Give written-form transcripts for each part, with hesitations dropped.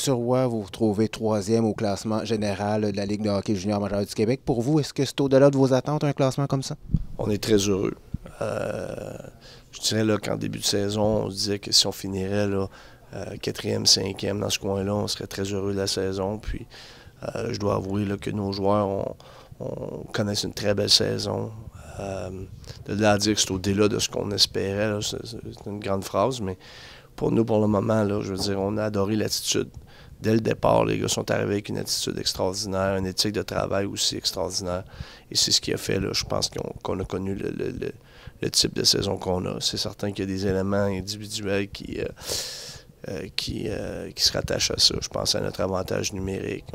Sur Roy, vous vous trouvez troisième au classement général de la Ligue de hockey junior majeur du Québec. Pour vous, est-ce que c'est au-delà de vos attentes, un classement comme ça? On est très heureux. Je dirais là, qu'en début de saison, on se disait que si on finirait là, quatrième, cinquième dans ce coin-là, on serait très heureux de la saison. Puis je dois avouer là, que nos joueurs on connaissent une très belle saison. De là à dire que c'est au-delà de ce qu'on espérait, c'est une grande phrase, mais pour nous, pour le moment, là, je veux dire, on a adoré l'attitude. Dès le départ, les gars sont arrivés avec une attitude extraordinaire, une éthique de travail aussi extraordinaire. Et c'est ce qui a fait, là, je pense qu'on a connu le type de saison qu'on a. C'est certain qu'il y a des éléments individuels qui se rattachent à ça. Je pense à notre avantage numérique.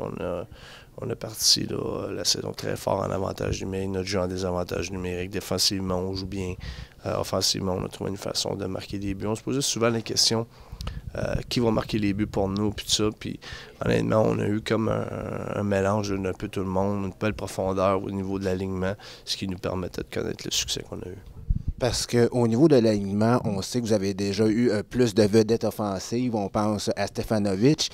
On a parti là, la saison très fort en avantage numérique. Notre jeu en désavantage numérique. Défensivement, on joue bien. Offensivement, on a trouvé une façon de marquer des buts. On se posait souvent la question qui va marquer les buts pour nous, puis tout ça. Puis honnêtement, on a eu comme un mélange d'un peu tout le monde, une belle profondeur au niveau de l'alignement, ce qui nous permettait de connaître le succès qu'on a eu. Parce qu'au niveau de l'alignement, on sait que vous avez déjà eu plus de vedettes offensives. On pense à Stefanovic.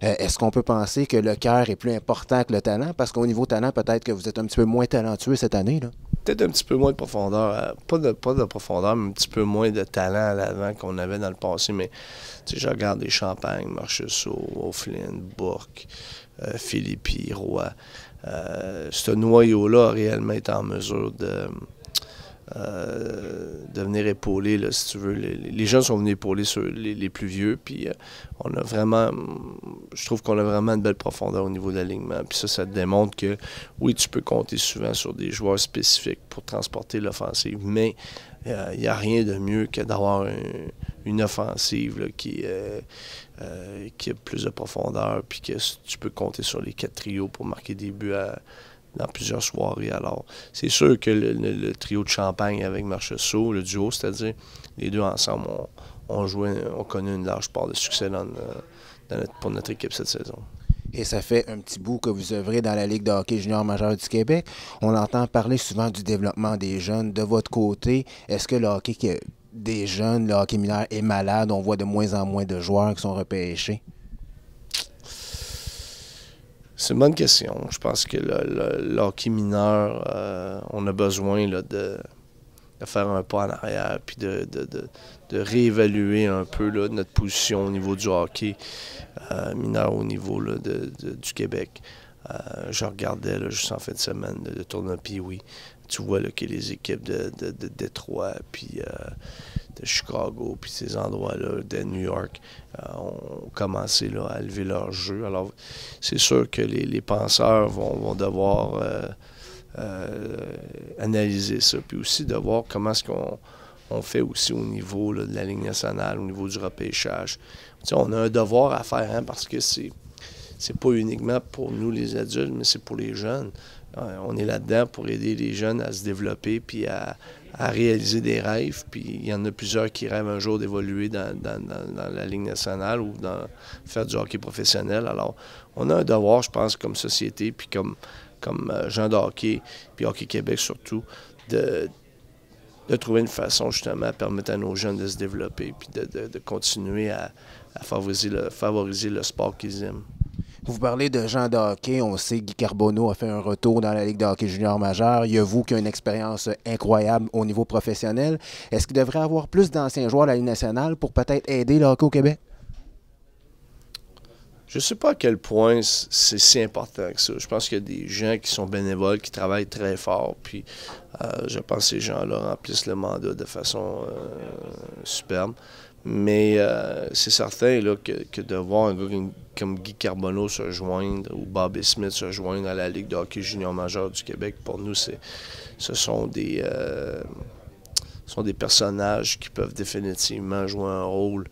Est-ce qu'on peut penser que le cœur est plus important que le talent? Parce qu'au niveau talent, peut-être que vous êtes un petit peu moins talentueux cette année, là. Peut-être un petit peu moins de profondeur, pas de profondeur, mais un petit peu moins de talent à l'avant qu'on avait dans le passé. Mais je regarde des Champagne, Marchessault, O'Flynn, Bourque, Philippi, Roy. Ce noyau-là a réellement été en mesure de venir épauler, là, si tu veux. Les jeunes sont venus épauler sur les plus vieux, puis on a vraiment, je trouve qu'on a vraiment une belle profondeur au niveau de l'alignement. Puis ça démontre que, oui, tu peux compter souvent sur des joueurs spécifiques pour transporter l'offensive, mais il n'y a rien de mieux que d'avoir une offensive là, qui a plus de profondeur, puis que tu peux compter sur les 4 trios pour marquer des buts dans plusieurs soirées. Alors, c'est sûr que le trio de Champagne avec Marchessault, le duo, c'est-à-dire les deux ensemble, on connu une large part de succès pour notre équipe cette saison. Et ça fait un petit bout que vous œuvrez dans la Ligue de hockey junior majeur du Québec. On entend parler souvent du développement des jeunes. De votre côté, est-ce que le hockey des jeunes, le hockey mineur est malade? On voit de moins en moins de joueurs qui sont repêchés. C'est une bonne question. Je pense que le hockey mineur, on a besoin là, de faire un pas en arrière puis de réévaluer un peu là, notre position au niveau du hockey mineur au niveau là, du Québec. Je regardais là, juste en fin de semaine le tournoi Pee-Wee. Tu vois là, que les équipes de Détroit puis de Chicago, puis ces endroits-là, de New York, ont commencé là, à élever leur jeu. Alors, c'est sûr que les penseurs vont devoir analyser ça, puis aussi de voir comment est-ce qu'on fait aussi au niveau là, de la Ligue nationale, au niveau du repêchage. Tu sais, on a un devoir à faire, hein, parce que c'est pas uniquement pour nous les adultes, mais c'est pour les jeunes. On est là-dedans pour aider les jeunes à se développer puis à réaliser des rêves. Puis il y en a plusieurs qui rêvent un jour d'évoluer dans la Ligue nationale ou faire du hockey professionnel. Alors, on a un devoir, je pense, comme société, puis comme gens de hockey, puis Hockey Québec surtout, de trouver une façon justement à permettre à nos jeunes de se développer puis de continuer à favoriser le sport qu'ils aiment. Vous parlez de gens de hockey. On sait que Guy Carbonneau a fait un retour dans la Ligue de hockey junior majeur. Il y a vous qui avez une expérience incroyable au niveau professionnel. Est-ce qu'il devrait y avoir plus d'anciens joueurs à la Ligue nationale pour peut-être aider le hockey au Québec? Je ne sais pas à quel point c'est si important que ça. Je pense qu'il y a des gens qui sont bénévoles, qui travaillent très fort, puis je pense que ces gens-là remplissent le mandat de façon superbe. Mais c'est certain là, que de voir un gars comme Guy Carbonneau se joindre ou Bobby Smith se joindre à la Ligue de hockey junior majeur du Québec, pour nous, ce sont des personnages qui peuvent définitivement jouer un rôle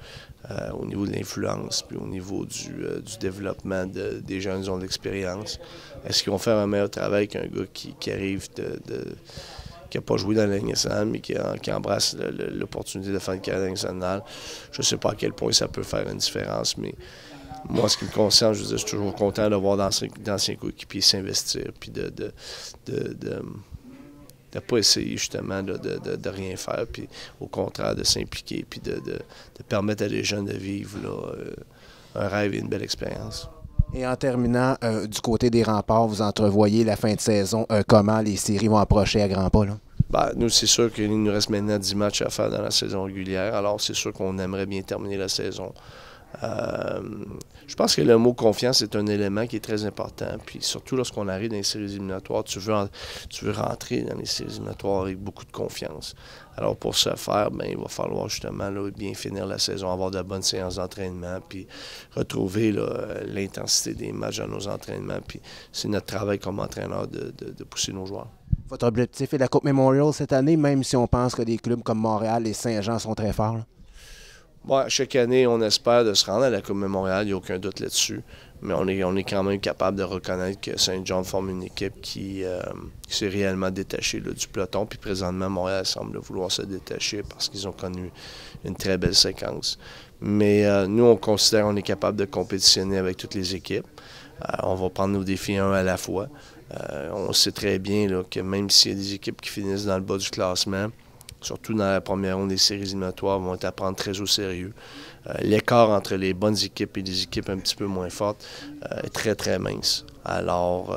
au niveau de l'influence, puis au niveau du développement des jeunes qui ont de l'expérience. Est-ce qu'ils vont faire un meilleur travail qu'un gars qui arrive qui n'a pas joué dans la Ligue nationale, mais qui embrasse l'opportunité de faire une carrière nationale? Je ne sais pas à quel point ça peut faire une différence, mais moi, ce qui me concerne, je veux dire, je suis toujours content de voir d'anciens coéquipiers s'investir, puis de pas essayer justement de rien faire, puis au contraire de s'impliquer, puis de permettre à les jeunes de vivre là, un rêve et une belle expérience. Et en terminant, du côté des remparts, vous entrevoyez la fin de saison, comment les séries vont approcher à grands pas, là? Ben, nous, c'est sûr qu'il nous reste maintenant 10 matchs à faire dans la saison régulière. Alors, c'est sûr qu'on aimerait bien terminer la saison. Je pense que le mot confiance est un élément qui est très important. Puis surtout lorsqu'on arrive dans les séries éliminatoires, tu veux rentrer dans les séries éliminatoires avec beaucoup de confiance. Alors pour ce faire, ben, il va falloir justement là, bien finir la saison, avoir de bonnes séances d'entraînement, puis retrouver l'intensité des matchs dans nos entraînements. Puis c'est notre travail comme entraîneur de pousser nos joueurs. Votre objectif est la Coupe Memorial cette année, même si on pense que des clubs comme Montréal et Saint-Jean sont très forts, là? Ouais, chaque année, on espère de se rendre à la Coupe Memorial, il n'y a aucun doute là-dessus. Mais on est quand même capable de reconnaître que Saint-Jean forme une équipe qui s'est réellement détachée là, du peloton. Puis présentement, Montréal semble vouloir se détacher parce qu'ils ont connu une très belle séquence. Mais nous, on considère qu'on est capable de compétitionner avec toutes les équipes. On va prendre nos défis un à la fois. On sait très bien là, que même s'il y a des équipes qui finissent dans le bas du classement, surtout dans la première ronde des séries éliminatoires, vont être à prendre très au sérieux. L'écart entre les bonnes équipes et les équipes un petit peu moins fortes est très, très mince. Alors,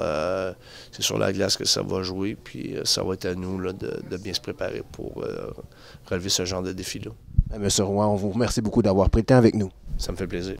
c'est sur la glace que ça va jouer, puis ça va être à nous là, de bien se préparer pour relever ce genre de défi-là. Monsieur Roy, on vous remercie beaucoup d'avoir pris le temps avec nous. Ça me fait plaisir.